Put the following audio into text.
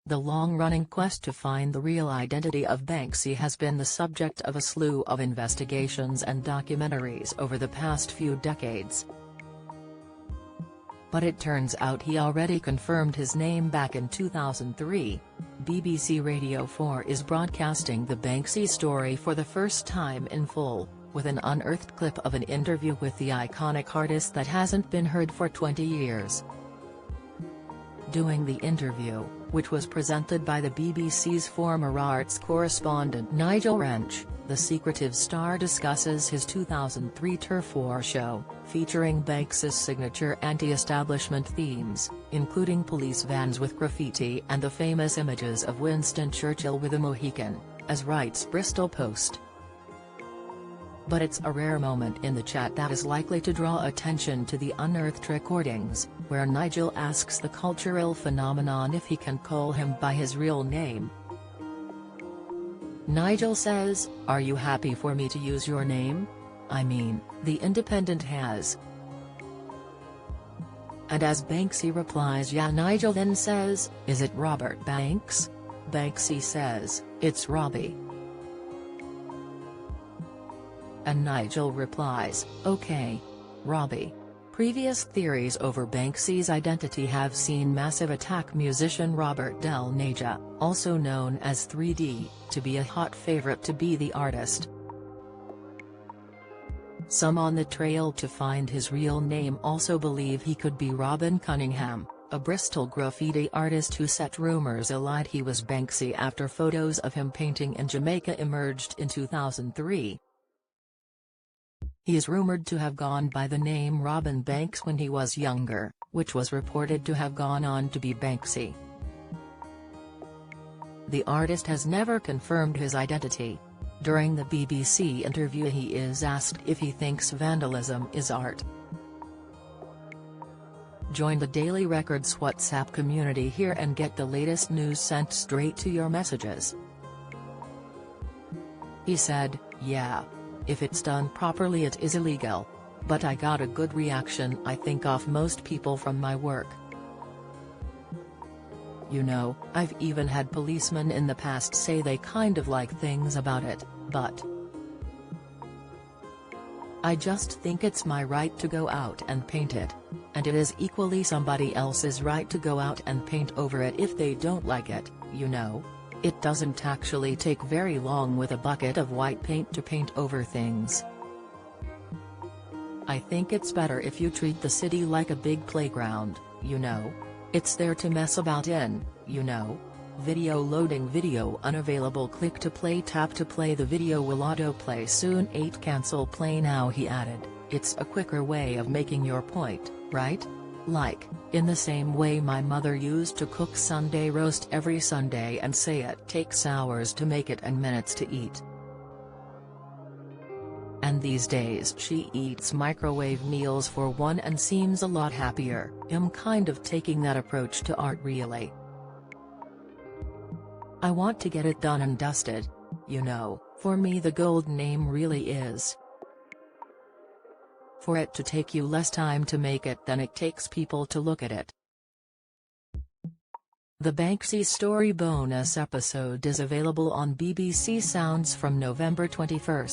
The long-running quest to find the real identity of Banksy has been the subject of a slew of investigations and documentaries over the past few decades. But it turns out he already confirmed his name back in 2003. BBC Radio 4 is broadcasting the Banksy story for the first time in full, with an unearthed clip of an interview with the iconic artist that hasn't been heard for 20 years. During the interview, which was presented by the BBC's former arts correspondent Nigel Wrench, the secretive star discusses his 2003 Turf War show, featuring Banksy's signature anti-establishment themes, including police vans with graffiti and the famous images of Winston Churchill with a Mohican, as writes Bristol Post. But it's a rare moment in the chat that is likely to draw attention to the unearthed recordings, where Nigel asks the cultural phenomenon if he can call him by his real name. Nigel says, "Are you happy for me to use your name? I mean, The Independent has." And as Banksy replies yeah, Nigel then says, "Is it Robert Banks?" Banksy says, "It's Robbie." And Nigel replies, "Okay. Robbie." Previous theories over Banksy's identity have seen Massive Attack musician Robert Del Naja, also known as 3D, to be a hot favorite to be the artist. Some on the trail to find his real name also believe he could be Robin Cunningham, a Bristol graffiti artist who set rumours alight he was Banksy after photos of him painting in Jamaica emerged in 2003. He is rumoured to have gone by the name Robin Banks when he was younger, which was reported to have gone on to be Banksy. The artist has never confirmed his identity. During the BBC interview he is asked if he thinks vandalism is art. Join the Daily Records WhatsApp community here and get the latest news sent straight to your messages. He said, "Yeah. If it's done properly it is illegal. But I got a good reaction I think off most people from my work. You know, I've even had policemen in the past say they kind of like things about it, but I just think it's my right to go out and paint it. And it is equally somebody else's right to go out and paint over it if they don't like it, you know. It doesn't actually take very long with a bucket of white paint to paint over things. I think it's better if you treat the city like a big playground, you know. It's there to mess about in, you know. Video loading video unavailable click to play tap to play the video will autoplay soon 8 cancel play now." He added, "It's a quicker way of making your point, right? Like, in the same way my mother used to cook Sunday roast every Sunday and say it takes hours to make it and minutes to eat. And these days she eats microwave meals for one and seems a lot happier." I'm kind of taking that approach to art really. I want to get it done and dusted. You know, for me the gold name really is for it to take you less time to make it than it takes people to look at it. The Banksy Story bonus episode is available on BBC Sounds from November 21.